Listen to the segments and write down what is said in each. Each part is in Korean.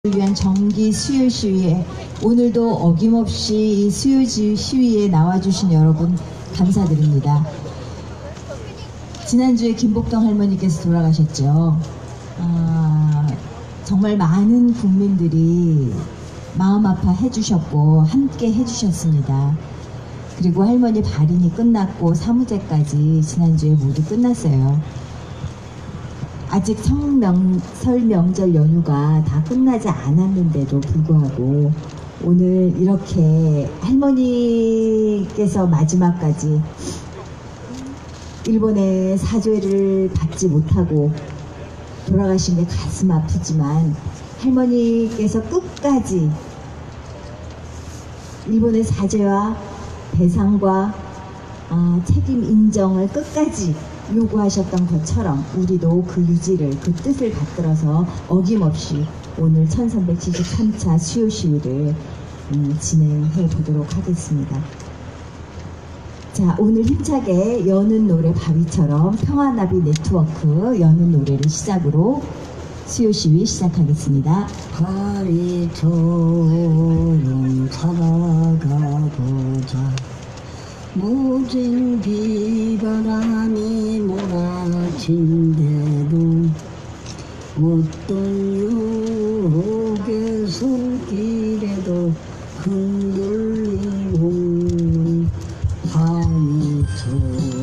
위한 정기 수요 시위에 오늘도 어김없이 이 수요 시위에 나와주신 여러분 감사드립니다. 지난주에 김복동 할머니께서 돌아가셨죠. 정말 많은 국민들이 마음 아파해 주셨고 함께 해주셨습니다. 그리고 할머니 발인이 끝났고 사무제까지 지난주에 모두 끝났어요. 아직 설 명절 연휴가 다 끝나지 않았는데도 불구하고 오늘 이렇게 할머니께서 마지막까지 일본의 사죄를 받지 못하고 돌아가신 게 가슴 아프지만 할머니께서 끝까지 일본의 사죄와 배상과 책임 인정을 끝까지 요구하셨던 것처럼 우리도 그 유지를, 그 뜻을 받들어서 어김없이 오늘 1373차 수요 시위를 진행해 보도록 하겠습니다. 자, 오늘 힘차게 여는 노래 바위처럼 평화나비 네트워크 여는 노래를 시작으로 수요 시위 시작하겠습니다. 바위처럼 살아가보자. 모진 비바람이 몰아친대도 어떤 유혹의 손길에도 흔들리고 바위처럼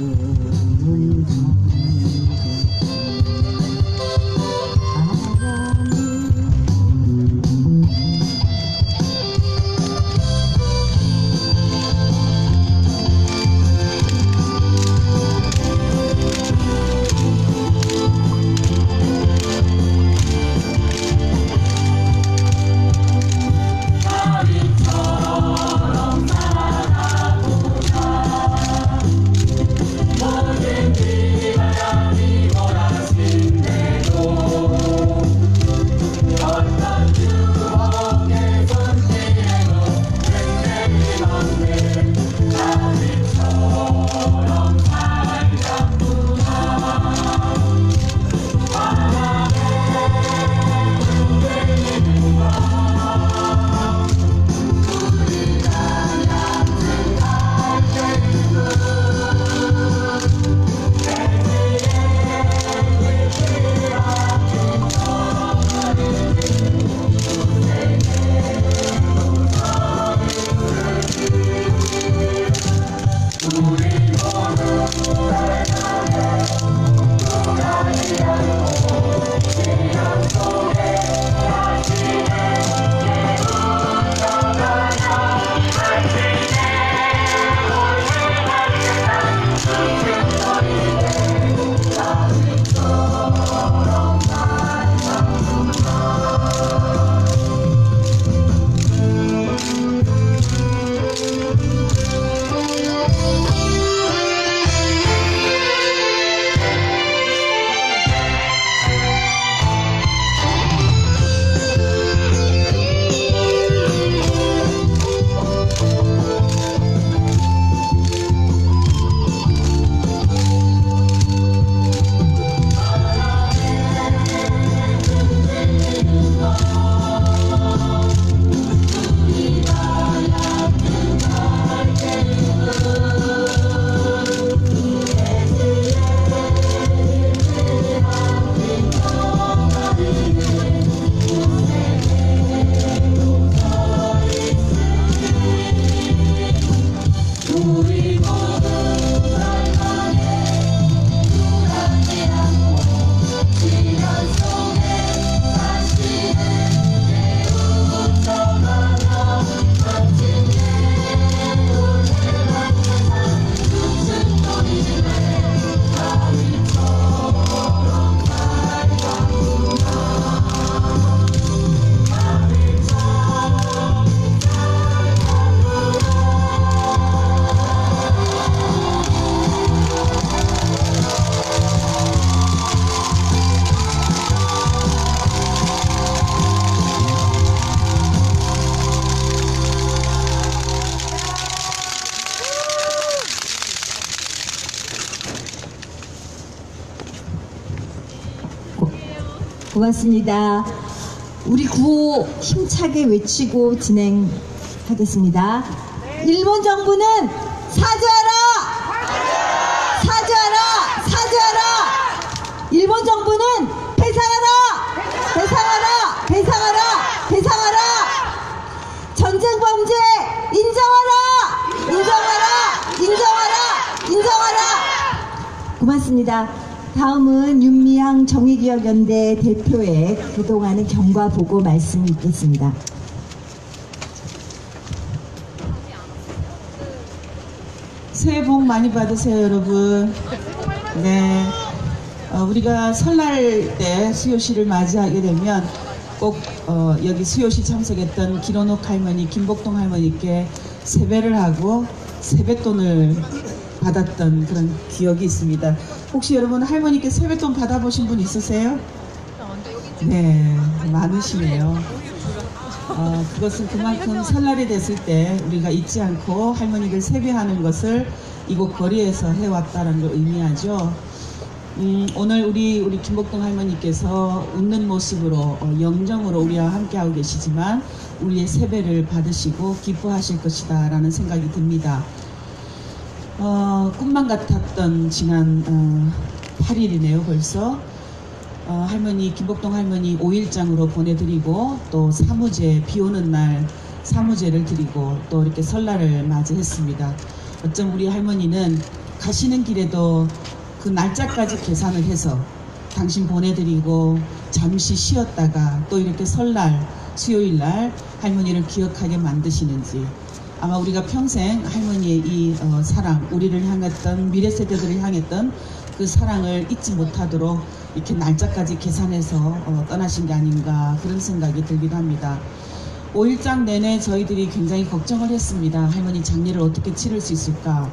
고맙습니다. 우리 구호 힘차게 외치고 진행하겠습니다. 일본 정부는 사죄하라! 사죄하라! 사죄하라! 일본 정부는 배상하라! 배상하라! 배상하라! 배상하라! 전쟁 범죄 인정하라! 인정하라! 인정하라! 인정하라! 고맙습니다. 다음은 윤미향 정의기억연대 대표의 그동안의 경과 보고 말씀이 있겠습니다. 새해 복 많이 받으세요, 여러분. 네, 우리가 설날 때 수요시를 맞이하게 되면 꼭 여기 수요시 참석했던 기론옥 할머니, 김복동 할머니께 세배를 하고 세뱃돈을 받았던 그런 기억이 있습니다. 혹시 여러분 할머니께 세뱃돈 받아보신 분 있으세요? 네, 많으시네요. 그것은 그만큼 설날이 됐을 때 우리가 잊지 않고 할머니를 세배하는 것을 이곳 거리에서 해왔다는 걸 의미하죠. 오늘 우리 김복동 할머니께서 웃는 모습으로 영정으로 우리와 함께하고 계시지만 우리의 세배를 받으시고 기뻐하실 것이다 라는 생각이 듭니다. 꿈만 같았던 지난 8일이네요 벌써. 할머니 김복동 할머니 5일장으로 보내드리고 또 사무제 비오는 날 사무제를 드리고 또 이렇게 설날을 맞이했습니다. 어쩜 우리 할머니는 가시는 길에도 그 날짜까지 계산을 해서 당신 보내드리고 잠시 쉬었다가 또 이렇게 설날 수요일날 할머니를 기억하게 만드시는지, 아마 우리가 평생 할머니의 이 사랑, 우리를 향했던 미래 세대들을 향했던 그 사랑을 잊지 못하도록 이렇게 날짜까지 계산해서 떠나신 게 아닌가 그런 생각이 들기도 합니다. 5일장 내내 저희들이 굉장히 걱정을 했습니다. 할머니 장례를 어떻게 치를 수 있을까.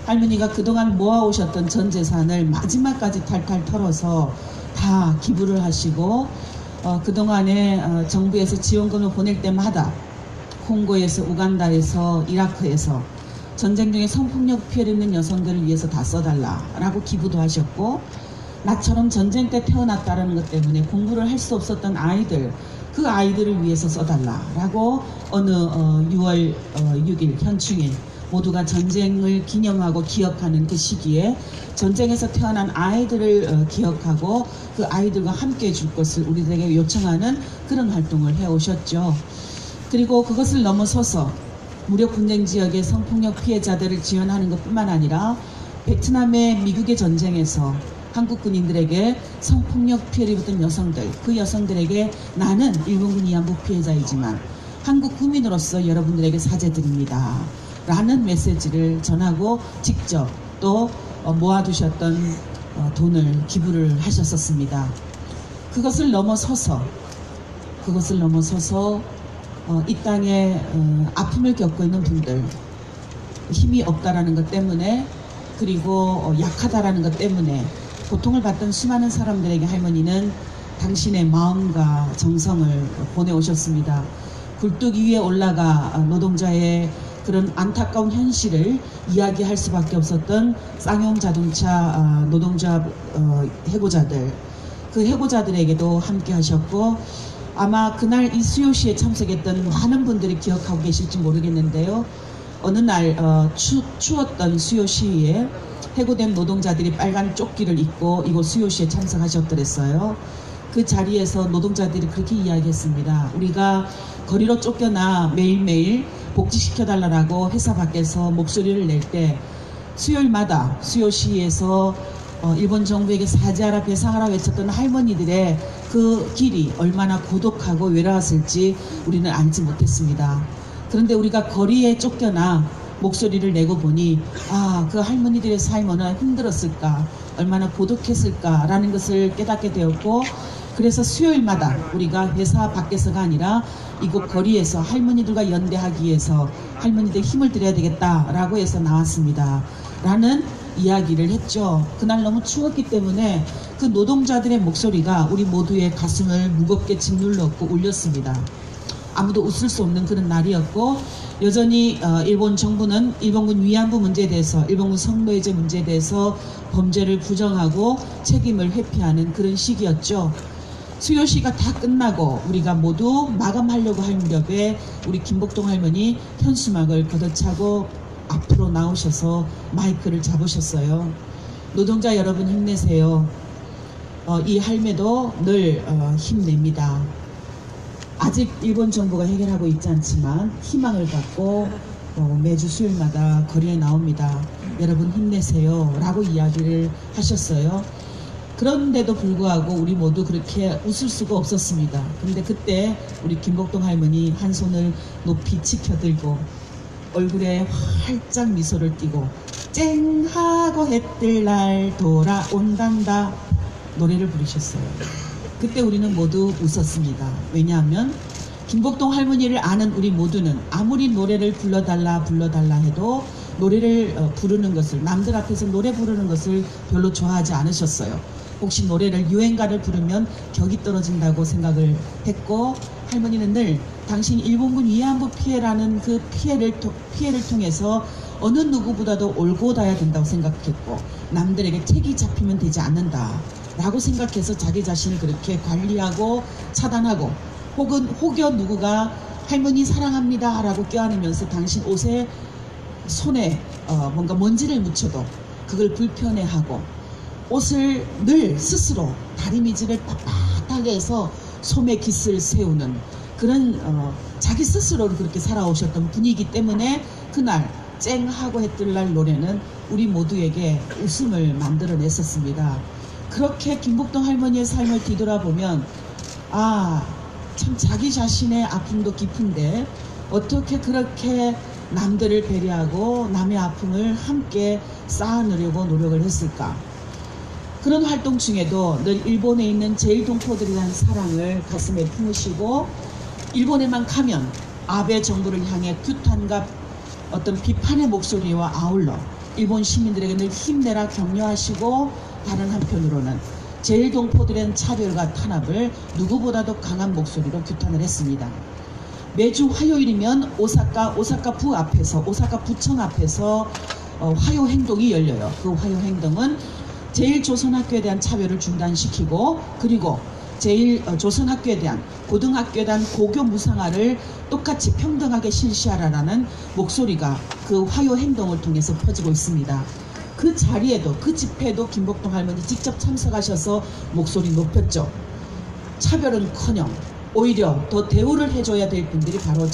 할머니가 그동안 모아오셨던 전 재산을 마지막까지 탈탈 털어서 다 기부를 하시고 그동안에 정부에서 지원금을 보낼 때마다 콩고에서 우간다에서 이라크에서 전쟁 중에 성폭력 피해를 입는 여성들을 위해서 다 써달라라고 기부도 하셨고, 나처럼 전쟁 때 태어났다는 것 때문에 공부를 할 수 없었던 아이들, 그 아이들을 위해서 써달라라고 어느 6월 6일 현충일 모두가 전쟁을 기념하고 기억하는 그 시기에 전쟁에서 태어난 아이들을 기억하고 그 아이들과 함께 해줄 것을 우리들에게 요청하는 그런 활동을 해오셨죠. 그리고 그것을 넘어서서 무력 분쟁 지역의 성폭력 피해자들을 지원하는 것뿐만 아니라 베트남의 미국의 전쟁에서 한국 군인들에게 성폭력 피해를 입었던 여성들, 그 여성들에게 나는 일본군 위안부 피해자이지만 한국 국민으로서 여러분들에게 사죄드립니다 라는 메시지를 전하고 직접 또 모아두셨던 돈을 기부를 하셨었습니다. 그것을 넘어서서 이 땅에 아픔을 겪고 있는 분들, 힘이 없다라는 것 때문에, 그리고 약하다라는 것 때문에 고통을 받던 수많은 사람들에게 할머니는 당신의 마음과 정성을 보내오셨습니다. 굴뚝 위에 올라가 노동자의 그런 안타까운 현실을 이야기할 수밖에 없었던 쌍용 자동차 노동자 해고자들, 그 해고자들에게도 함께 하셨고, 아마 그날 이 수요시에 참석했던 많은 분들이 기억하고 계실지 모르겠는데요. 어느 날 추웠던 수요시에 해고된 노동자들이 빨간 조끼를 입고 이곳 수요시에 참석하셨더랬어요. 그 자리에서 노동자들이 그렇게 이야기했습니다. 우리가 거리로 쫓겨나 매일매일 복지시켜달라고 회사 밖에서 목소리를 낼 때 수요일마다 수요시에서 일본 정부에게 사죄하라 배상하라 외쳤던 할머니들의 그 길이 얼마나 고독하고 외로웠을지 우리는 알지 못했습니다. 그런데 우리가 거리에 쫓겨나 목소리를 내고 보니 그 할머니들의 삶이 얼마나 힘들었을까, 얼마나 고독했을까 라는 것을 깨닫게 되었고, 그래서 수요일마다 우리가 회사 밖에서가 아니라 이곳 거리에서 할머니들과 연대하기 위해서 할머니들 힘을 드려야 되겠다라고 해서 나왔습니다 라는 이야기를 했죠. 그날 너무 추웠기 때문에 그 노동자들의 목소리가 우리 모두의 가슴을 무겁게 짓눌렀고 울렸습니다. 아무도 웃을 수 없는 그런 날이었고, 여전히 일본 정부는 일본군 위안부 문제에 대해서, 일본군 성노예제 문제에 대해서 범죄를 부정하고 책임을 회피하는 그런 시기였죠. 수요시가 다 끝나고 우리가 모두 마감하려고 할 무렵에 우리 김복동 할머니 현수막을 걷어차고 앞으로 나오셔서 마이크를 잡으셨어요. 노동자 여러분 힘내세요. 이 할매도 늘 힘냅니다. 아직 일본 정부가 해결하고 있지 않지만 희망을 갖고 매주 수요일마다 거리에 나옵니다. 여러분 힘내세요 라고 이야기를 하셨어요. 그런데도 불구하고 우리 모두 그렇게 웃을 수가 없었습니다. 그런데 그때 우리 김복동 할머니 한 손을 높이 치켜들고 얼굴에 활짝 미소를 띠고 쨍 하고 해뜰 날 돌아온단다 노래를 부르셨어요. 그때 우리는 모두 웃었습니다. 왜냐하면 김복동 할머니를 아는 우리 모두는 아무리 노래를 불러달라 해도 노래를 부르는 것을, 남들 앞에서 노래 부르는 것을 별로 좋아하지 않으셨어요. 혹시 노래를 유행가를 부르면 격이 떨어진다고 생각을 했고, 할머니는 늘 당신이 일본군 위안부 피해라는 그 피해를 통해서 어느 누구보다도 올곧아야 된다고 생각했고, 남들에게 책이 잡히면 되지 않는다 라고 생각해서 자기 자신을 그렇게 관리하고 차단하고, 혹은 혹여 누구가 할머니 사랑합니다 라고 껴안으면서 당신 옷에 손에 뭔가 먼지를 묻혀도 그걸 불편해하고, 옷을 늘 스스로 다리미질을 빳빳하게 해서 소매 깃을 세우는 그런 자기 스스로를 그렇게 살아오셨던 분이기 때문에 그날 쨍하고 해뜰 날 노래는 우리 모두에게 웃음을 만들어냈었습니다. 그렇게 김복동 할머니의 삶을 뒤돌아보면 참 자기 자신의 아픔도 깊은데 어떻게 그렇게 남들을 배려하고 남의 아픔을 함께 쌓아내려고 노력을 했을까. 그런 활동 중에도 늘 일본에 있는 제일동포들이라는 사랑을 가슴에 품으시고, 일본에만 가면 아베 정부를 향해 규탄과 어떤 비판의 목소리와 아울러 일본 시민들에게 늘 힘내라 격려하시고, 다른 한편으로는 제일동포들의 차별과 탄압을 누구보다도 강한 목소리로 규탄을 했습니다. 매주 화요일이면 오사카 부 앞에서, 오사카 부청 앞에서 화요 행동이 열려요. 그 화요 행동은 제일조선학교에 대한 차별을 중단시키고, 그리고 제일조선학교에 대한 고등학교에 대한 고교 무상화를 똑같이 평등하게 실시하라라는 목소리가 그 화요 행동을 통해서 퍼지고 있습니다. 그 자리에도, 그 집회에도 김복동 할머니 직접 참석하셔서 목소리 높였죠. 차별은커녕 오히려 더 대우를 해줘야 될 분들이 바로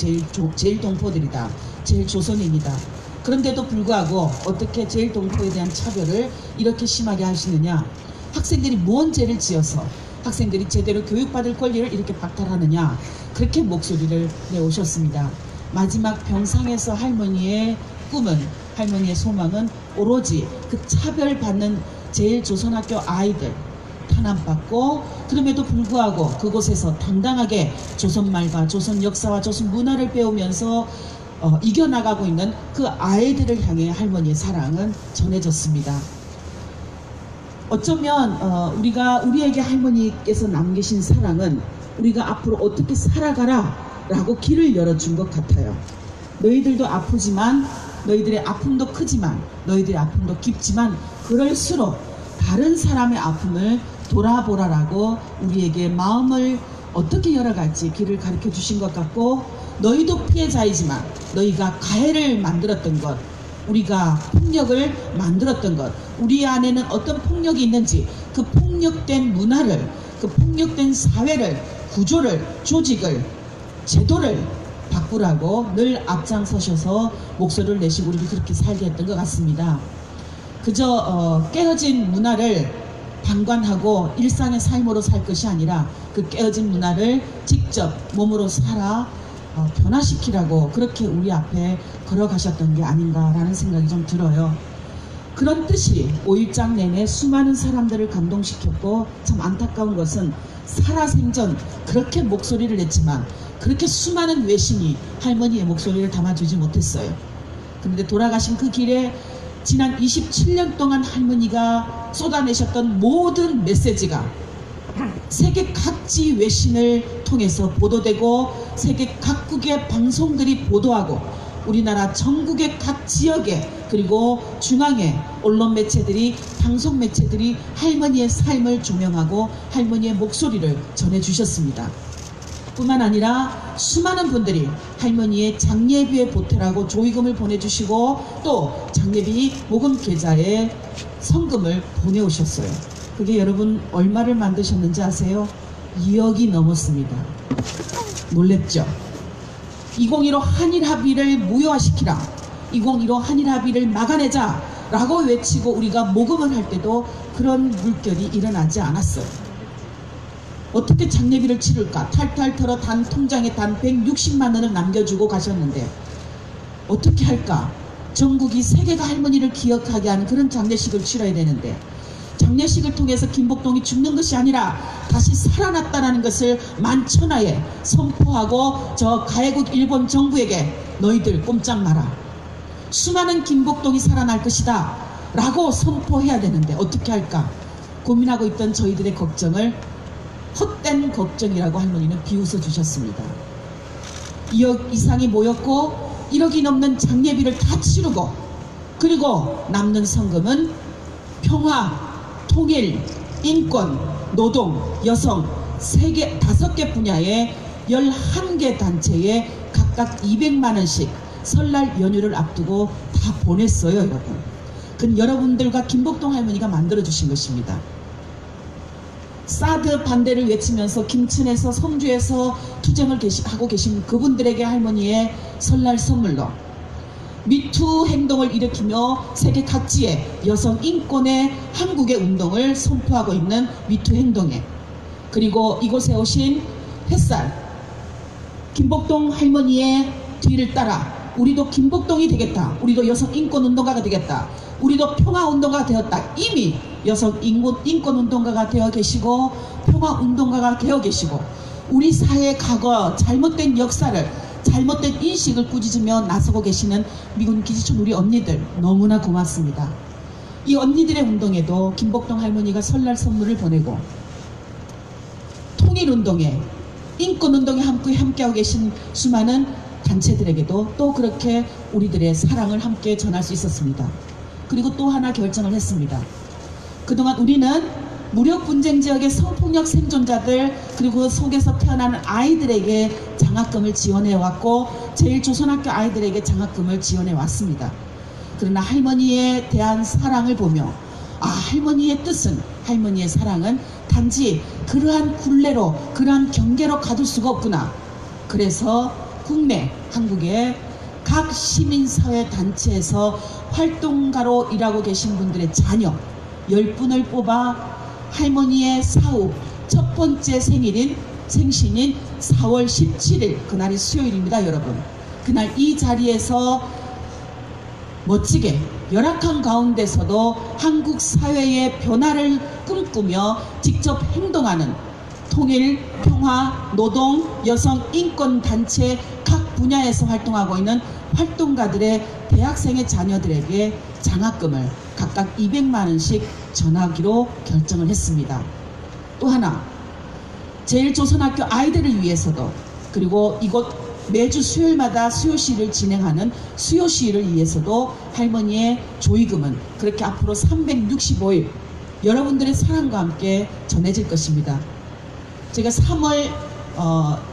제일동포들이다, 제일조선인이다. 그런데도 불구하고 어떻게 제일동포에 대한 차별을 이렇게 심하게 하시느냐, 학생들이 무언 죄를 지어서 학생들이 제대로 교육받을 권리를 이렇게 박탈하느냐, 그렇게 목소리를 내오셨습니다. 마지막 병상에서 할머니의 꿈은, 할머니의 소망은 오로지 그 차별받는 제일조선학교 아이들 탄압받고, 그럼에도 불구하고 그곳에서 당당하게 조선말과 조선 역사와 조선 문화를 배우면서 이겨나가고 있는 그 아이들을 향해 할머니의 사랑은 전해졌습니다. 어쩌면 우리에게 할머니께서 남기신 사랑은 우리가 앞으로 어떻게 살아가라 라고 길을 열어준 것 같아요. 너희들도 아프지만, 너희들의 아픔도 크지만, 너희들의 아픔도 깊지만, 그럴수록 다른 사람의 아픔을 돌아보라라고 우리에게 마음을 어떻게 열어갈지 길을 가르쳐 주신 것 같고, 너희도 피해자이지만 너희가 가해를 만들었던 것, 우리가 폭력을 만들었던 것, 우리 안에는 어떤 폭력이 있는지 그 폭력된 문화를, 그 폭력된 사회를, 구조를, 조직을, 제도를 바꾸라고 늘 앞장서셔서 목소리를 내시고 우리를 그렇게 살게 했던 것 같습니다. 그저 깨어진 문화를 방관하고 일상의 삶으로 살 것이 아니라 그 깨어진 문화를 직접 몸으로 살아 변화시키라고 그렇게 우리 앞에 걸어가셨던 게 아닌가라는 생각이 좀 들어요. 그런 뜻이 5일장 내내 수많은 사람들을 감동시켰고, 참 안타까운 것은 살아생전 그렇게 목소리를 냈지만 그렇게 수많은 외신이 할머니의 목소리를 담아주지 못했어요. 그런데 돌아가신 그 길에 지난 27년 동안 할머니가 쏟아내셨던 모든 메시지가 세계 각지 외신을 통해서 보도되고, 세계 각국의 방송들이 보도하고, 우리나라 전국의 각 지역에 그리고 중앙에 언론 매체들이 방송 매체들이 할머니의 삶을 조명하고 할머니의 목소리를 전해주셨습니다. 뿐만 아니라 수많은 분들이 할머니의 장례비에 보태라고 조의금을 보내주시고 또 장례비 모금 계좌에 성금을 보내오셨어요. 그게 여러분 얼마를 만드셨는지 아세요? 2억이 넘었습니다. 놀랍죠? 2015 한일 합의를 무효화시키라, 2015 한일 합의를 막아내자 라고 외치고 우리가 모금을 할 때도 그런 물결이 일어나지 않았어요. 어떻게 장례비를 치를까? 탈탈 털어 단 통장에 단 160만 원을 남겨주고 가셨는데 어떻게 할까? 전국이 세계가 할머니를 기억하게 하는 그런 장례식을 치러야 되는데 장례식을 통해서 김복동이 죽는 것이 아니라 다시 살아났다는 것을 만천하에 선포하고 저 가해국 일본 정부에게 너희들 꼼짝 마라, 수많은 김복동이 살아날 것이다 라고 선포해야 되는데 어떻게 할까 고민하고 있던 저희들의 걱정을 헛된 걱정이라고 할머니는 비웃어 주셨습니다. 2억 이상이 모였고 1억이 넘는 장례비를 다 치르고 그리고 남는 성금은 평화, 통일, 인권, 노동, 여성 5개 분야의 11개 단체에 각각 200만원씩 설날 연휴를 앞두고 다 보냈어요. 여러분. 그건 여러분들과 김복동 할머니가 만들어주신 것입니다. 사드 반대를 외치면서 김천에서 성주에서 투쟁을 하고 계신 그분들에게 할머니의 설날 선물로 미투 행동을 일으키며 세계 각지의 여성 인권의 한국의 운동을 선포하고 있는 미투 행동에 그리고 이곳에 오신 햇살 김복동 할머니의 뒤를 따라 우리도 김복동이 되겠다, 우리도 여성 인권 운동가가 되겠다, 우리도 평화 운동가가 되었다. 이미 여성 인권 운동가가 되어 계시고 평화 운동가가 되어 계시고 우리 사회의 과거 잘못된 역사를 잘못된 인식을 꾸짖으며 나서고 계시는 미군 기지촌 우리 언니들 너무나 고맙습니다. 이 언니들의 운동에도 김복동 할머니가 설날 선물을 보내고 통일운동에 인권운동에 함께하고 계신 수많은 단체들에게도 또 그렇게 우리들의 사랑을 함께 전할 수 있었습니다. 그리고 또 하나 결정을 했습니다. 그동안 우리는 무력분쟁 지역의 성폭력 생존자들 그리고 그 속에서 태어나는 아이들에게 장학금을 지원해왔고 제1조선학교 아이들에게 장학금을 지원해왔습니다. 그러나 할머니에 대한 사랑을 보며 할머니의 뜻은 할머니의 사랑은 단지 그러한 굴레로 그러한 경계로 가둘 수가 없구나. 그래서 국내 한국의 각 시민사회 단체에서 활동가로 일하고 계신 분들의 자녀 10분을 뽑아 할머니의 사후 첫 번째 생신인 4월 17일 그날이 수요일입니다. 여러분. 그날 이 자리에서 멋지게 열악한 가운데서도 한국 사회의 변화를 꿈꾸며 직접 행동하는 통일, 평화, 노동, 여성 인권 단체 각 분야에서 활동하고 있는 활동가들의 대학생의 자녀들에게 장학금을 각각 200만원씩 전하기로 결정을 했습니다. 또 하나 제1조선학교 아이들을 위해서도 그리고 이곳 매주 수요일마다 수요시를 진행하는 수요시를 위해서도 할머니의 조의금은 그렇게 앞으로 365일 여러분들의 사랑과 함께 전해질 것입니다. 제가 3월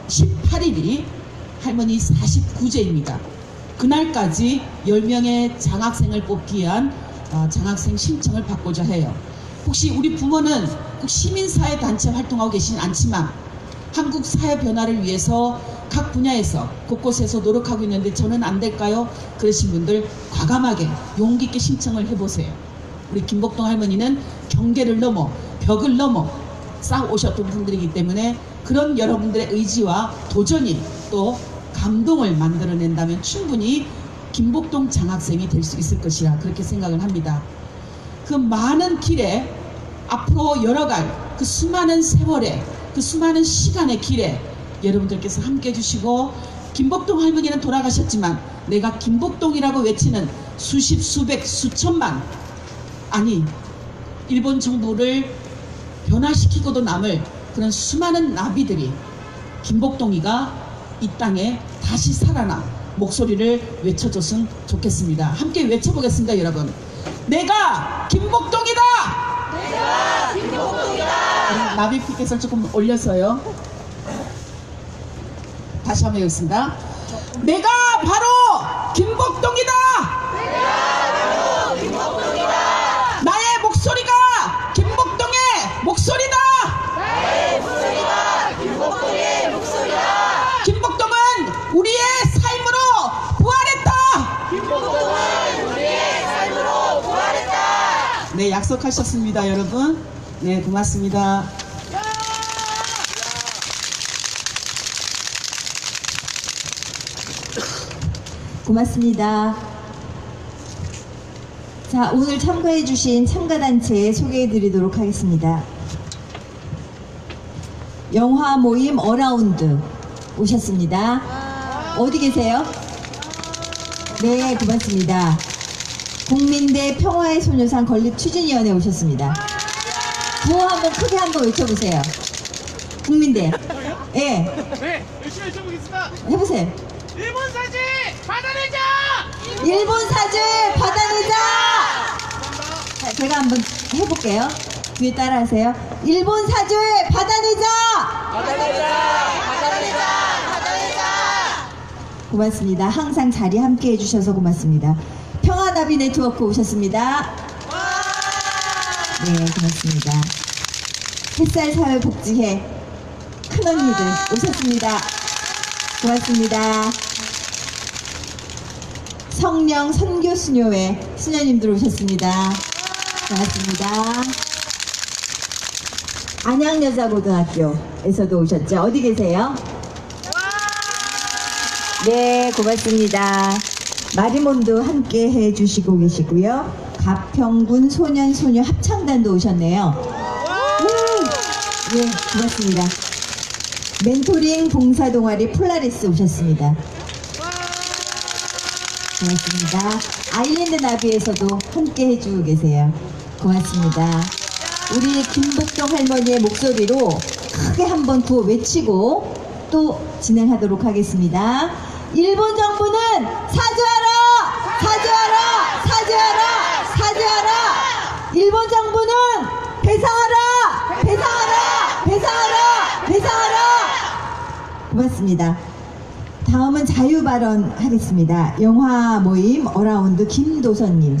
18일이 할머니 49제입니다. 그날까지 10명의 장학생을 뽑기 위한 장학생 신청을 받고자 해요. 혹시 우리 부모는 꼭 시민사회 단체 활동하고 계시진 않지만 한국 사회 변화를 위해서 각 분야에서 곳곳에서 노력하고 있는데 저는 안 될까요? 그러신 분들 과감하게 용기 있게 신청을 해보세요. 우리 김복동 할머니는 경계를 넘어 벽을 넘어 쌓아 오셨던 분들이기 때문에 그런 여러분들의 의지와 도전이 또 감동을 만들어낸다면 충분히 김복동 장학생이 될 수 있을 것이라 그렇게 생각을 합니다. 그 많은 길에 앞으로 열어갈 그 수많은 세월에 그 수많은 시간의 길에 여러분들께서 함께 해주시고 김복동 할머니는 돌아가셨지만 내가 김복동이라고 외치는 수십 수백 수천만 아니 일본 정부를 변화시키고도 남을 그런 수많은 나비들이 김복동이가 이 땅에 다시 살아나 목소리를 외쳐줬으면 좋겠습니다. 함께 외쳐보겠습니다, 여러분. 내가 김복동이다! 내가 김복동이다! 나비피켓을 조금 올려서요. 다시 한번 해보겠습니다. 내가 바로 김복동이다! 내가 바로 김복동이다! 나의 목소리가 김복동의 목소리다! 나의 목소리가 김복동의 목소리다! 김복동은 우리의 삶으로 부활했다! 김복동은 우리의 삶으로 부활했다! 네, 약속하셨습니다, 여러분. 네, 고맙습니다. 고맙습니다. 자, 오늘 참가해주신 참가단체 소개해드리도록 하겠습니다. 영화 모임 어라운드 오셨습니다. 어디 계세요? 네, 고맙습니다. 국민대 평화의 소녀상 건립 추진위원회 오셨습니다. 구호 한번 크게 한번 외쳐보세요. 국민대. 예. 네, 열심히 해보겠습니다. 해보세요. 일본 사진 받아내자! 일본 사죄 받아내자! 자, 제가 한번 해볼게요. 뒤에 따라하세요. 일본 사죄 받아내자! 받아내자! 받아내자! 받아내자! 고맙습니다. 항상 자리 함께 해주셔서 고맙습니다. 평화나비 네트워크 오셨습니다. 네, 고맙습니다. 햇살사회복지회 큰언니들 오셨습니다. 고맙습니다. 성령 선교수녀회 수녀님들 오셨습니다. 고맙습니다. 안양여자고등학교에서도 오셨죠? 어디 계세요? 네, 고맙습니다. 마리몬도 함께 해주시고 계시고요. 가평군 소년소녀 합창단도 오셨네요. 네, 고맙습니다. 멘토링 봉사동아리 폴라리스 오셨습니다. 고맙습니다. 아일랜드 나비에서도 함께 해주고 계세요. 고맙습니다. 우리 김복동 할머니의 목소리로 크게 한번 구호 외치고 또 진행하도록 하겠습니다. 일본 정부는 사죄하라! 사죄하라! 사죄하라! 사죄하라! 일본 정부는 배상하라! 배상하라! 배상하라! 배상하라! 고맙습니다. 다음은 자유발언 하겠습니다. 영화 모임 어라운드 김도선님.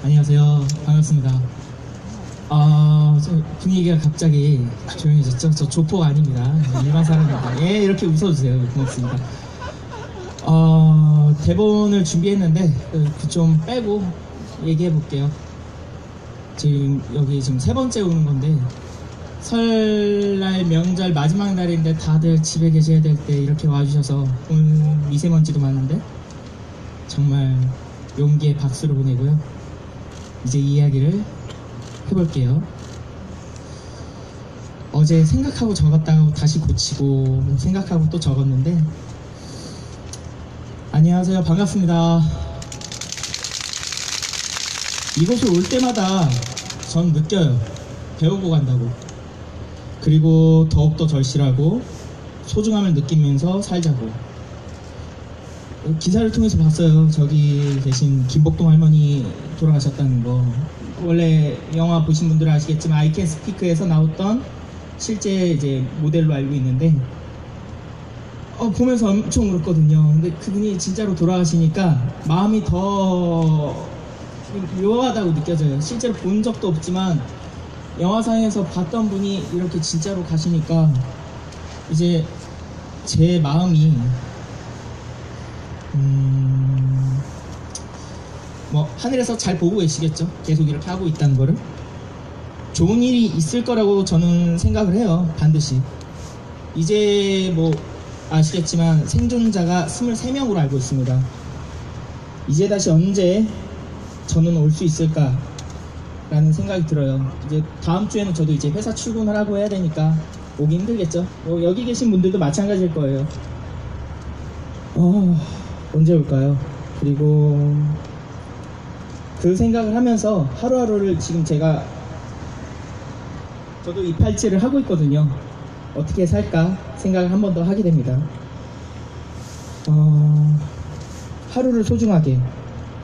안녕하세요. 반갑습니다. 저 분위기가 갑자기 조용해졌죠? 저 조폭 아닙니다. 일반 사람입니다. 예, 이렇게 웃어주세요. 고맙습니다. 대본을 준비했는데 좀 빼고 얘기해 볼게요. 지금 세 번째 오는 건데 설날 명절 마지막 날인데 다들 집에 계셔야 될 때 이렇게 와주셔서 오늘 미세먼지도 많은데 정말 용기에 박수를 보내고요. 이제 이야기를 해볼게요. 어제 생각하고 적었다고 다시 고치고 생각하고 또 적었는데 안녕하세요. 반갑습니다. 이곳을 올 때마다 전 느껴요. 배우고 간다고. 그리고 더욱더 절실하고 소중함을 느끼면서 살자고. 기사를 통해서 봤어요. 저기 계신 김복동 할머니 돌아가셨다는 거. 원래 영화 보신 분들은 아시겠지만 I Can Speak에서 나왔던 실제 이제 모델로 알고 있는데 보면서 엄청 울었거든요. 근데 그분이 진짜로 돌아가시니까 마음이 더 묘하다고 느껴져요. 실제로 본 적도 없지만 영화상에서 봤던 분이 이렇게 진짜로 가시니까 이제 제 마음이 뭐 하늘에서 잘 보고 계시겠죠. 계속 이렇게 하고 있다는 거를. 좋은 일이 있을 거라고 저는 생각을 해요. 반드시. 이제 뭐 아시겠지만 생존자가 23명으로 알고 있습니다. 이제 다시 언제 저는 올 수 있을까 라는 생각이 들어요. 이제 다음 주에는 저도 이제 회사 출근을 하고 해야 되니까 오기 힘들겠죠. 여기 계신 분들도 마찬가지일 거예요. 언제 올까요? 그리고 그 생각을 하면서 하루하루를 지금 저도 이팔찌를 하고 있거든요. 어떻게 살까 생각을 한 번 더 하게 됩니다. 하루를 소중하게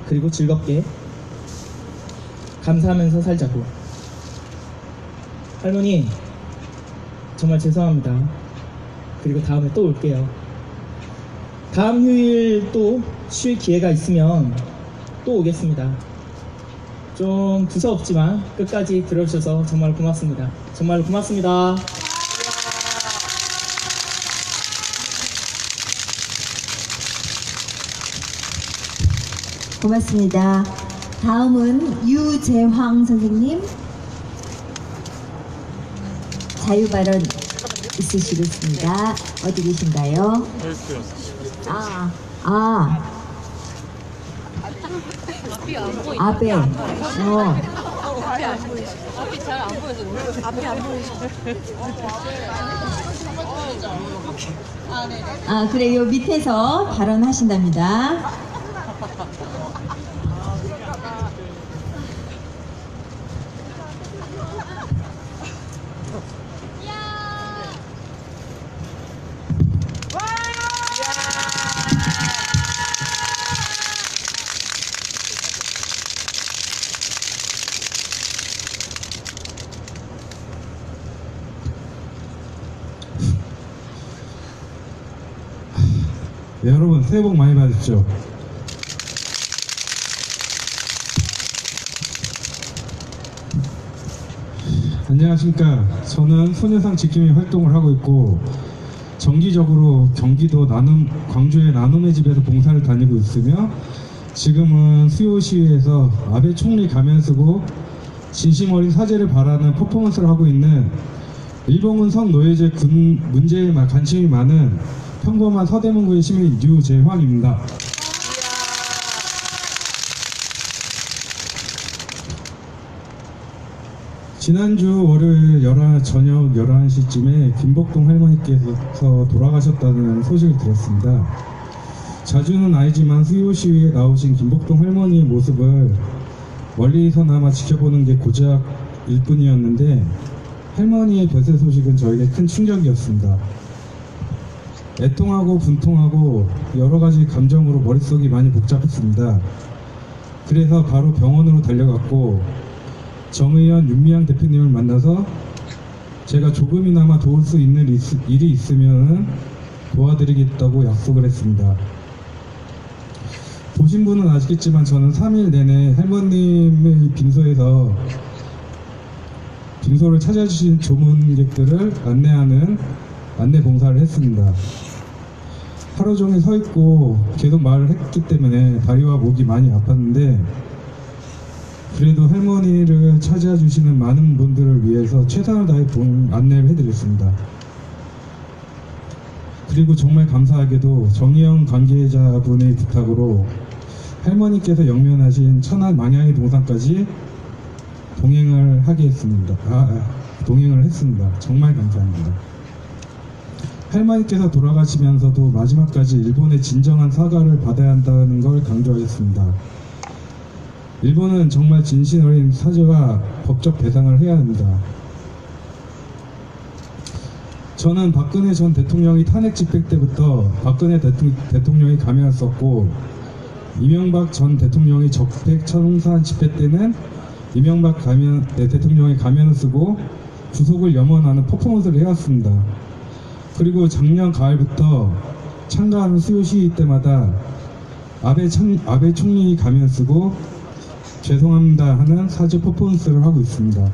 그리고 즐겁게 감사하면서 살자고. 할머니 정말 죄송합니다. 그리고 다음에 또 올게요. 다음 휴일 또 쉴 기회가 있으면 또 오겠습니다. 좀 두서없지만 끝까지 들어주셔서 정말 고맙습니다. 정말 고맙습니다. 고맙습니다. 다음은 유재황 선생님. 자유발언 있으시겠습니다. 어디 계신가요? 앞에. 앞이 잘 안 보여서 앞이 안 보이셔. 그래요. 밑에서 발언하신답니다. 네, 여러분 새해 복 많이 받으십시오. 안녕하십니까. 저는 소녀상 지킴이 활동을 하고 있고 정기적으로 경기도 광주의 나눔의 집에서 봉사를 다니고 있으며 지금은 수요시에서 아베 총리 가면 쓰고 진심 어린 사죄를 바라는 퍼포먼스를 하고 있는 일본군 성노예제 군 문제에 관심이 많은 평범한 서대문구의 시민 유재황입니다. 지난주 월요일 저녁 11시쯤에 김복동 할머니께서 돌아가셨다는 소식을 들었습니다. 자주는 아니지만 수요시위에 나오신 김복동 할머니의 모습을 멀리서나마 지켜보는 게 고작일 뿐이었는데 할머니의 별세 소식은 저에게 큰 충격이었습니다. 애통하고 분통하고 여러가지 감정으로 머릿속이 많이 복잡했습니다. 그래서 바로 병원으로 달려갔고 정의연 윤미향 대표님을 만나서 제가 조금이나마 도울 수 있는 일이 있으면 도와드리겠다고 약속을 했습니다. 보신 분은 아시겠지만 저는 3일 내내 할머님의 빈소에서 빈소를 찾아주신 조문객들을 안내 봉사를 했습니다. 하루 종일 서 있고 계속 말을 했기 때문에 다리와 목이 많이 아팠는데 그래도 할머니를 찾아 주시는 많은 분들을 위해서 최선을 다해 안내를 해드렸습니다. 그리고 정말 감사하게도 정의영 관계자분의 부탁으로 할머니께서 영면하신 천안 망향의 동산까지 동행을 했습니다. 정말 감사합니다. 할머니께서 돌아가시면서도 마지막까지 일본의 진정한 사과를 받아야 한다는 걸 강조하셨습니다. 일본은 정말 진심 어린 사죄와 법적 배상을 해야 합니다. 저는 박근혜 전 대통령이 탄핵 집회 때부터 박근혜 대통령이 가면을 썼고 이명박 전 대통령이 적폐 청산 집회 때는 이명박 대통령이 가면을 쓰고 구속을 염원하는 퍼포먼스를 해왔습니다. 그리고 작년 가을부터 참가하는 수요 시위 때마다 아베 총리 가면 쓰고 죄송합니다 하는 사죄 퍼포먼스를 하고 있습니다.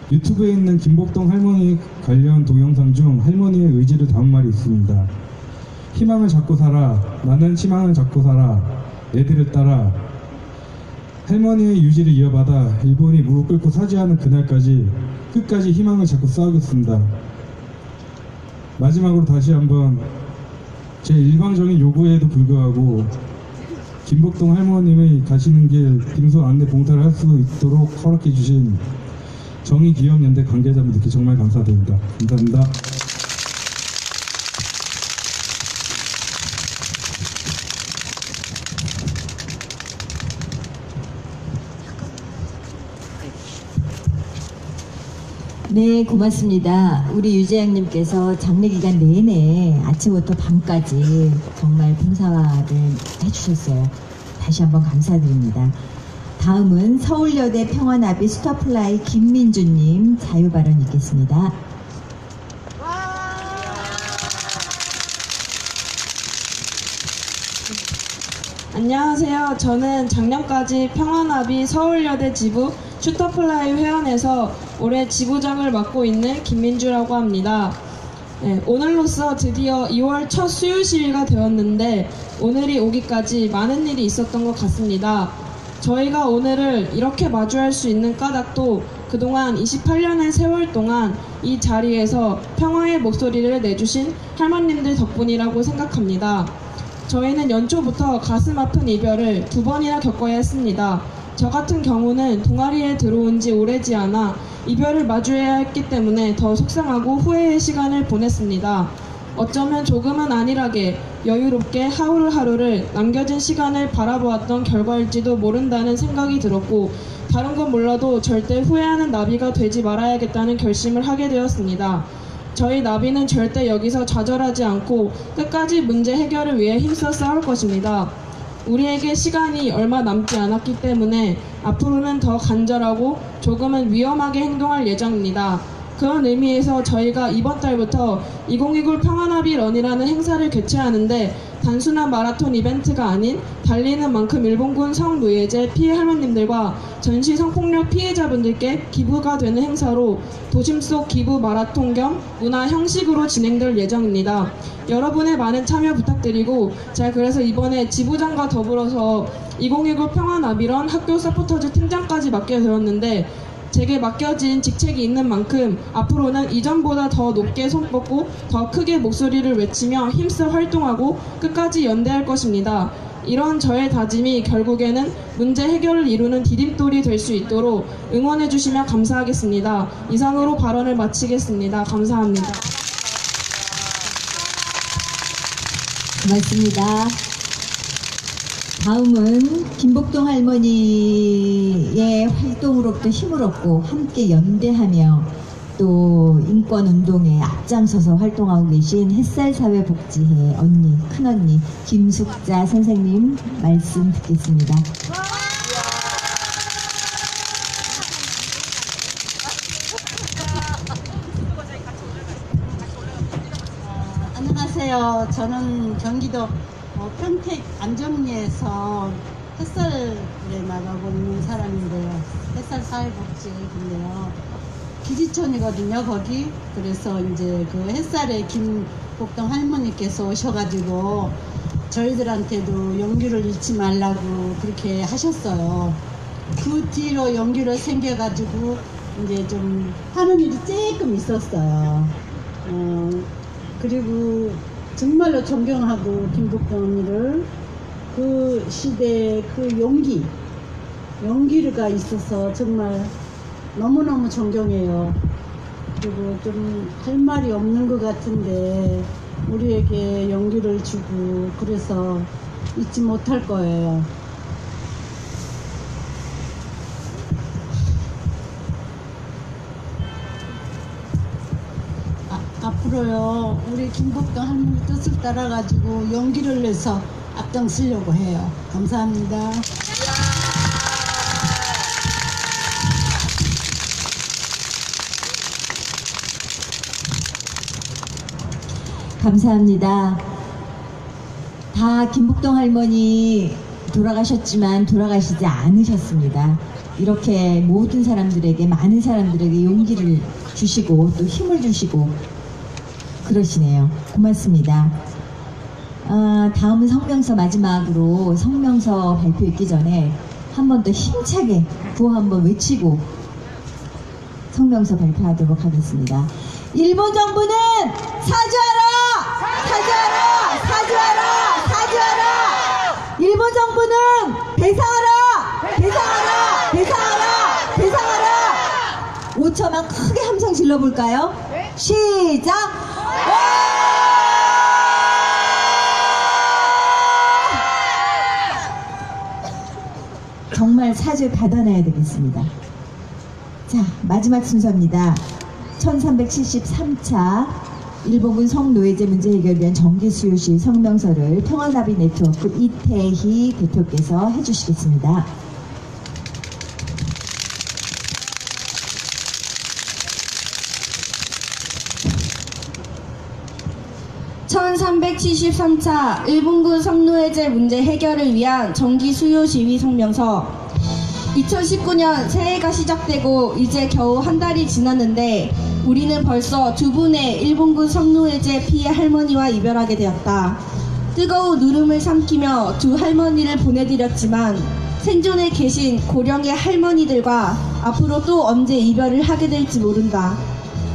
유튜브에 있는 김복동 할머니 관련 동영상 중 할머니의 의지를 담은 말이 있습니다. 희망을 잡고 살아. 나는 희망을 잡고 살아. 애들을 따라. 할머니의 유지를 이어받아 일본이 무릎 꿇고 사죄하는 그날까지 끝까지 희망을 잡고 싸우겠습니다. 마지막으로 다시 한번 제 일방적인 요구에도 불구하고 김복동 할머님의 가시는 길 빙소 안내 봉사를 할 수 있도록 허락해 주신 정의기업연대 관계자분들께 정말 감사드립니다. 감사합니다. 네, 고맙습니다. 우리 유재양님께서 장례 기간 내내 아침부터 밤까지 정말 봉사를 해주셨어요. 다시 한번 감사드립니다. 다음은 서울여대 평화나비 스타플라이 김민주님 자유발언 있겠습니다. 안녕하세요. 저는 작년까지 평화나비 서울여대 지부 슈터플라이 회원에서 올해 지부장을 맡고 있는 김민주라고 합니다. 네, 오늘로써 드디어 2월 첫 수요 시위가 되었는데 오늘이 오기까지 많은 일이 있었던 것 같습니다. 저희가 오늘을 이렇게 마주할 수 있는 까닭도 그동안 28년의 세월 동안 이 자리에서 평화의 목소리를 내주신 할머님들 덕분이라고 생각합니다. 저희는 연초부터 가슴 아픈 이별을 2번이나 겪어야 했습니다. 저 같은 경우는 동아리에 들어온 지 오래지 않아 이별을 마주해야 했기 때문에 더 속상하고 후회의 시간을 보냈습니다. 어쩌면 조금은 안일하게 여유롭게 하루하루를 남겨진 시간을 바라보았던 결과일지도 모른다는 생각이 들었고 다른 건 몰라도 절대 후회하는 나비가 되지 말아야겠다는 결심을 하게 되었습니다. 저희 나비는 절대 여기서 좌절하지 않고 끝까지 문제 해결을 위해 힘써 싸울 것입니다. 우리에게 시간이 얼마 남지 않았기 때문에 앞으로는 더 간절하고 조금은 위험하게 행동할 예정입니다. 그런 의미에서 저희가 이번 달부터 2020 평화나비 런이라는 행사를 개최하는데 단순한 마라톤 이벤트가 아닌 달리는 만큼 일본군 성노예제 피해 할머님들과 전시 성폭력 피해자분들께 기부가 되는 행사로 도심 속 기부 마라톤 겸 문화 형식으로 진행될 예정입니다. 여러분의 많은 참여 부탁드리고 제가 그래서 이번에 지부장과 더불어서 2019 평화나비런 학교 서포터즈 팀장까지 맡게 되었는데 제게 맡겨진 직책이 있는 만큼 앞으로는 이전보다 더 높게 손 뻗고 더 크게 목소리를 외치며 힘써 활동하고 끝까지 연대할 것입니다. 이런 저의 다짐이 결국에는 문제 해결을 이루는 디딤돌이 될 수 있도록 응원해 주시면 감사하겠습니다. 이상으로 발언을 마치겠습니다. 감사합니다. 고맙습니다. 다음은 김복동 할머니의 활동으로부터 힘을 얻고 함께 연대하며 또 인권운동에 앞장서서 활동하고 계신 햇살사회복지회 언니, 큰언니 김숙자 선생님 말씀 듣겠습니다. 안녕하세요. 저는 경기도 평택 안정리에서 햇살에 나가고 있는 사람인데요. 햇살 사회복지인데요. 기지촌이거든요, 거기. 그래서 이제 그 햇살에 김복동 할머니께서 오셔가지고 저희들한테도 용기를 잃지 말라고 그렇게 하셨어요. 그 뒤로 용기를 생겨가지고 이제 좀 하는 일이 조금 있었어요. 그리고 정말로 존경하고 김복동 언니를 그 시대의 그 용기가 있어서 정말 너무너무 존경해요. 그리고 좀 할 말이 없는 것 같은데 우리에게 용기를 주고 그래서 잊지 못할 거예요. 앞으로요 우리 김복동 할머니 뜻을 따라가지고 용기를 내서 앞장서려고 해요. 감사합니다. 감사합니다. 다 김복동 할머니 돌아가셨지만 돌아가시지 않으셨습니다. 이렇게 모든 사람들에게 많은 사람들에게 용기를 주시고 또 힘을 주시고 그러시네요. 고맙습니다. 다음은 성명서 마지막으로 성명서 발표 있기 전에 한 번 더 힘차게 구호 한번 외치고 성명서 발표하도록 하겠습니다. 일본 정부는 사죄하라! 사죄하라! 사죄하라! 사죄하라! 일본 정부는 배상하라! 배상하라! 배상하라! 배상하라! 5초만 크게 함성 질러볼까요? 시작! 정말 사죄 받아놔야 되겠습니다. 자, 마지막 순서입니다. 1373차 일본군 성노예제 문제 해결을 위한 정기수요 시위 성명서를 평화나비 네트워크 이태희 대표께서 해주시겠습니다. (1373차) 일본군 성노예제 문제 해결을 위한 정기수요 시위 성명서. 2019년 새해가 시작되고 이제 겨우 한 달이 지났는데 우리는 벌써 두 분의 일본군 성노예제 피해 할머니와 이별하게 되었다. 뜨거운 울음을 삼키며 두 할머니를 보내드렸지만 생존에 계신 고령의 할머니들과 앞으로 또 언제 이별을 하게 될지 모른다.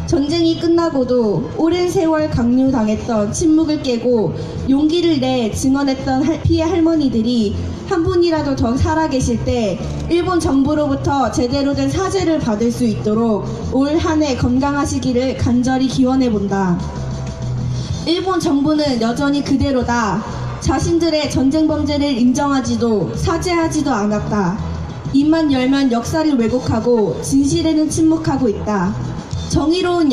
전쟁이 끝나고도 오랜 세월 강요당했던 침묵을 깨고 용기를 내 증언했던 피해 할머니들이 한 분이라도 더 살아계실 때 일본 정부로부터 제대로 된 사죄를 받을 수 있도록 올 한 해 건강하시기를 간절히 기원해본다. 일본 정부는 여전히 그대로다. 자신들의 전쟁 범죄를 인정하지도 사죄하지도 않았다. 입만 열면 역사를 왜곡하고 진실에는 침묵하고 있다. 정의로운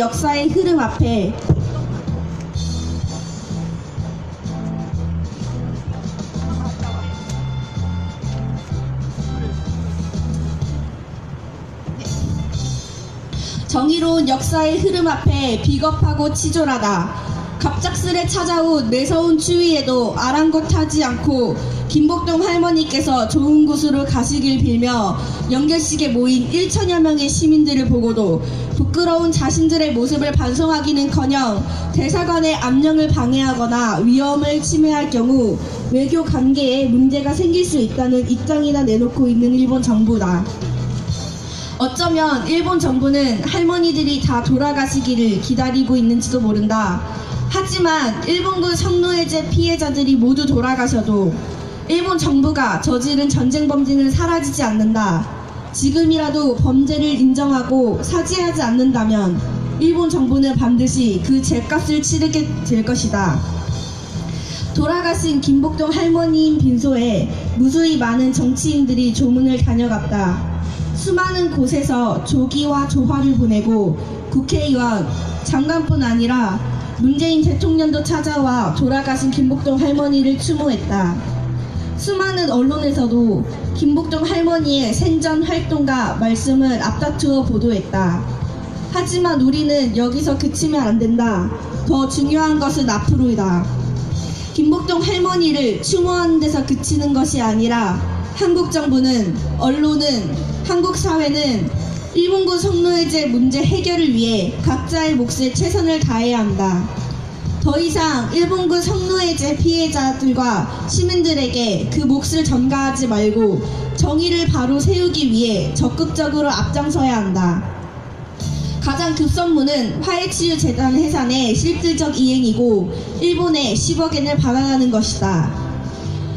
역사의 흐름 앞에 비겁하고 치졸하다. 갑작스레 찾아온 매서운 추위에도 아랑곳하지 않고 김복동 할머니께서 좋은 곳으로 가시길 빌며 연결식에 모인 1천여 명의 시민들을 보고도 부끄러운 자신들의 모습을 반성하기는커녕 대사관의 압력을 방해하거나 위험을 침해할 경우 외교 관계에 문제가 생길 수 있다는 입장이나 내놓고 있는 일본 정부다. 어쩌면 일본 정부는 할머니들이 다 돌아가시기를 기다리고 있는지도 모른다. 하지만 일본군 성노예제 피해자들이 모두 돌아가셔도 일본 정부가 저지른 전쟁 범죄는 사라지지 않는다. 지금이라도 범죄를 인정하고 사죄하지 않는다면 일본 정부는 반드시 그 죗값을 치르게 될 것이다. 돌아가신 김복동 할머니인 빈소에 무수히 많은 정치인들이 조문을 다녀갔다. 수많은 곳에서 조기와 조화를 보내고 국회의원, 장관뿐 아니라 문재인 대통령도 찾아와 돌아가신 김복동 할머니를 추모했다. 수많은 언론에서도 김복동 할머니의 생전 활동과 말씀을 앞다투어 보도했다. 하지만 우리는 여기서 그치면 안 된다. 더 중요한 것은 앞으로이다. 김복동 할머니를 추모하는 데서 그치는 것이 아니라 한국 정부는, 언론은, 한국 사회는 일본군 성노예제 문제 해결을 위해 각자의 몫에 최선을 다해야 한다. 더 이상 일본군 성노예제 피해자들과 시민들에게 그 몫을 전가하지 말고 정의를 바로 세우기 위해 적극적으로 앞장서야 한다. 가장 급선무는 화해치유재단 해산의 실질적 이행이고 일본에 10억엔을 받아가는 것이다.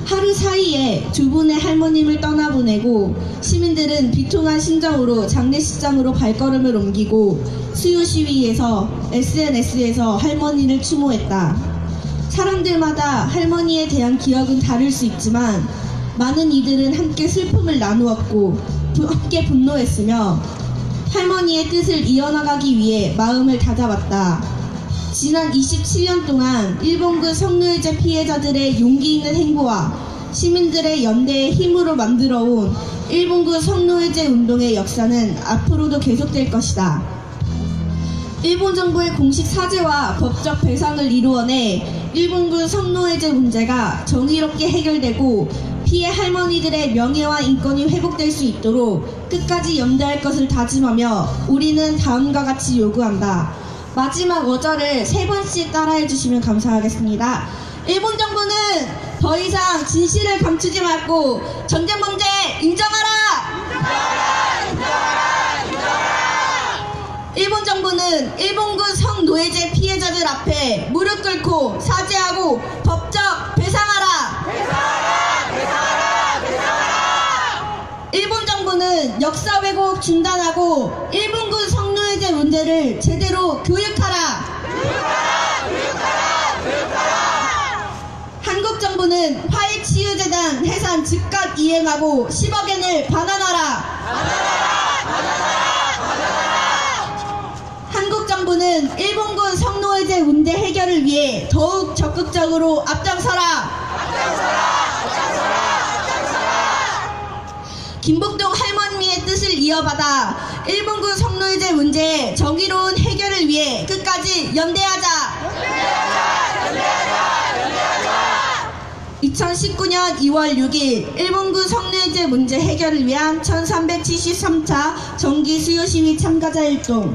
하루 사이에 두 분의 할머님을 떠나보내고 시민들은 비통한 심정으로 장례식장으로 발걸음을 옮기고 수요 시위에서 SNS에서 할머니를 추모했다. 사람들마다 할머니에 대한 기억은 다를 수 있지만 많은 이들은 함께 슬픔을 나누었고 함께 분노했으며 할머니의 뜻을 이어나가기 위해 마음을 다잡았다. 지난 27년 동안 일본군 성노예제 피해자들의 용기 있는 행보와 시민들의 연대의 힘으로 만들어온 일본군 성노예제 운동의 역사는 앞으로도 계속될 것이다. 일본 정부의 공식 사죄와 법적 배상을 이루어내 일본군 성노예제 문제가 정의롭게 해결되고 피해 할머니들의 명예와 인권이 회복될 수 있도록 끝까지 연대할 것을 다짐하며 우리는 다음과 같이 요구한다. 마지막 어절을 3번씩 따라해 주시면 감사하겠습니다. 일본 정부는 더 이상 진실을 감추지 말고 전쟁 범죄 인정하라! 일본 정부는 일본군 성노예제 피해자들 앞에 무릎 꿇고 사죄하고 법적 배상하라! 일본 정부는 역사 왜곡 중단하고 일본군 성노예제 문제를 제대로 교육하라! 한국 정부는 화해치유재단 해산 즉각 이행하고 10억엔을 반환하라! 한국 적극적으로 앞장서라. 김복동 할머니의 뜻을 이어받아 일본군 성노예제 문제 정의로운 해결을 위해 끝까지 연대하자. 2019년 2월 6일 일본군 성노예제 문제 해결을 위한 1373차 정기 수요 시위 참가자 일동.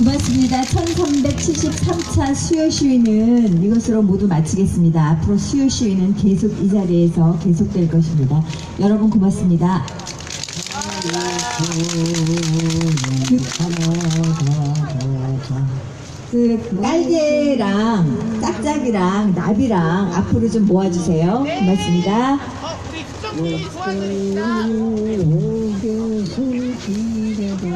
고맙습니다. 1373차 수요 시위는 이것으로 모두 마치겠습니다. 앞으로 수요 시위는 계속 이 자리에서 계속될 것입니다. 여러분 고맙습니다. 그 깔개랑 짝짝이랑 나비랑 앞으로 좀 모아주세요. 고맙습니다. 우리 국정기 소환이 오, 손길에도